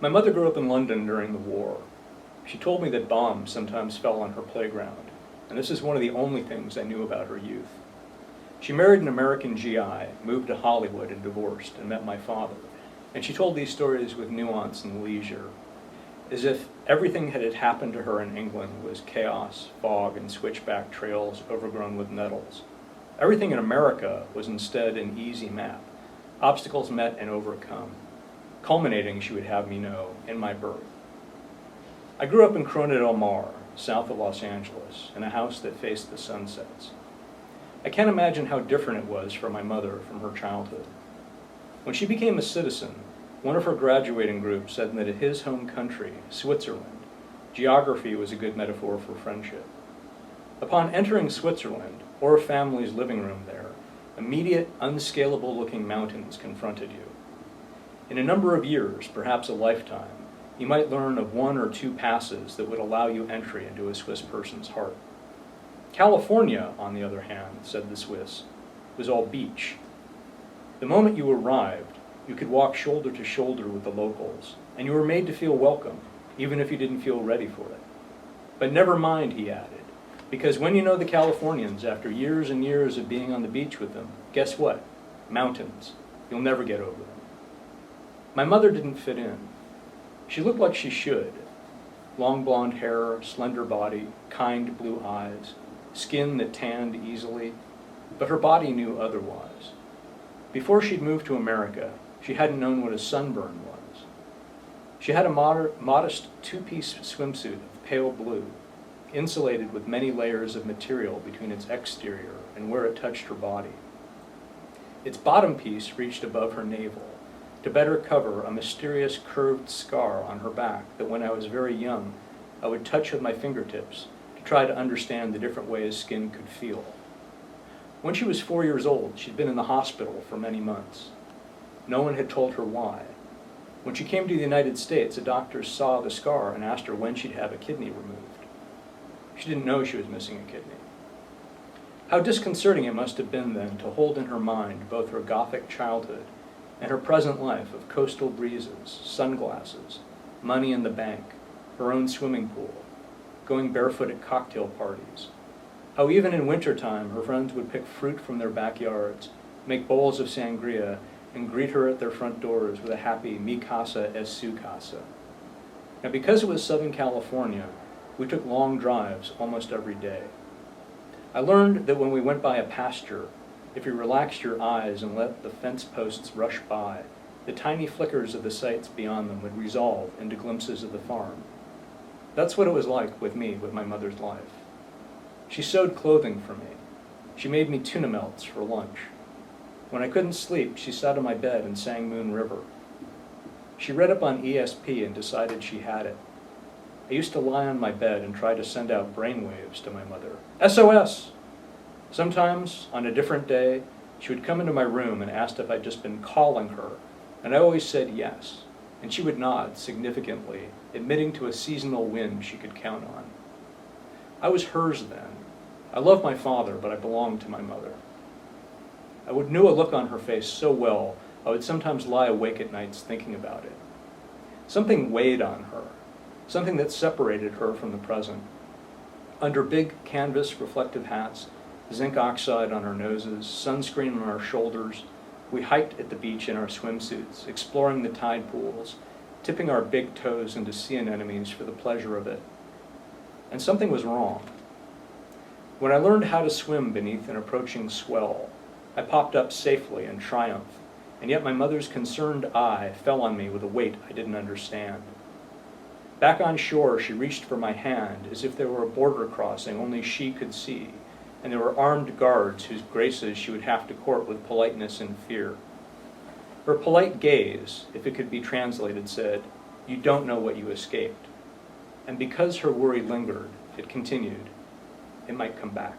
My mother grew up in London during the war. She told me that bombs sometimes fell on her playground, and this is one of the only things I knew about her youth. She married an American GI, moved to Hollywood and divorced, and met my father, and she told these stories with nuance and leisure, as if everything that had happened to her in England was chaos, fog, and switchback trails overgrown with nettles. Everything in America was instead an easy map, obstacles met and overcome, culminating, she would have me know, in my birth. I grew up in Corona del Mar, south of Los Angeles, in a house that faced the sunsets. I can't imagine how different it was for my mother from her childhood. When she became a citizen, one of her graduating group said that in his home country, Switzerland, geography was a good metaphor for friendship. Upon entering Switzerland, or a family's living room there, immediate, unscalable-looking mountains confronted you. In a number of years, perhaps a lifetime, you might learn of one or two passes that would allow you entry into a Swiss person's heart. California, on the other hand, said the Swiss, was all beach. The moment you arrived, you could walk shoulder to shoulder with the locals, and you were made to feel welcome, even if you didn't feel ready for it. But never mind, he added, because when you know the Californians, after years and years of being on the beach with them, guess what? Mountains. You'll never get over them. My mother didn't fit in. She looked like she should. Long blonde hair, slender body, kind blue eyes, skin that tanned easily, but her body knew otherwise. Before she'd moved to America, she hadn't known what a sunburn was. She had a modest two-piece swimsuit of pale blue, insulated with many layers of material between its exterior and where it touched her body. Its bottom piece reached above her navel, to better cover a mysterious curved scar on her back that when I was very young, I would touch with my fingertips to try to understand the different ways skin could feel. When she was 4 years old, she'd been in the hospital for many months. No one had told her why. When she came to the United States, a doctor saw the scar and asked her when she'd have a kidney removed. She didn't know she was missing a kidney. How disconcerting it must have been then to hold in her mind both her Gothic childhood and her present life of coastal breezes, sunglasses, money in the bank, her own swimming pool, going barefoot at cocktail parties. How even in wintertime her friends would pick fruit from their backyards, make bowls of sangria, and greet her at their front doors with a happy "Mi casa es su casa." Now because it was Southern California, we took long drives almost every day. I learned that when we went by a pasture, if you relaxed your eyes and let the fence posts rush by, the tiny flickers of the sights beyond them would resolve into glimpses of the farm. That's what it was like with me, with my mother's life. She sewed clothing for me. She made me tuna melts for lunch. When I couldn't sleep, she sat on my bed and sang Moon River. She read up on ESP and decided she had it. I used to lie on my bed and try to send out brainwaves to my mother. SOS! Sometimes, on a different day, she would come into my room and asked if I'd just been calling her, and I always said yes, and she would nod significantly, admitting to a seasonal wind she could count on. I was hers then. I loved my father, but I belonged to my mother. I knew a look on her face so well, I would sometimes lie awake at nights thinking about it. Something weighed on her, something that separated her from the present. Under big canvas reflective hats, zinc oxide on our noses, sunscreen on our shoulders, we hiked at the beach in our swimsuits, exploring the tide pools, tipping our big toes into sea anemones for the pleasure of it. And something was wrong. When I learned how to swim beneath an approaching swell, I popped up safely in triumph, and yet my mother's concerned eye fell on me with a weight I didn't understand. Back on shore, she reached for my hand as if there were a border crossing only she could see, and there were armed guards whose graces she would have to court with politeness and fear. Her polite gaze, if it could be translated, said, "You don't know what you escaped." And because her worry lingered, it continued, "It might come back."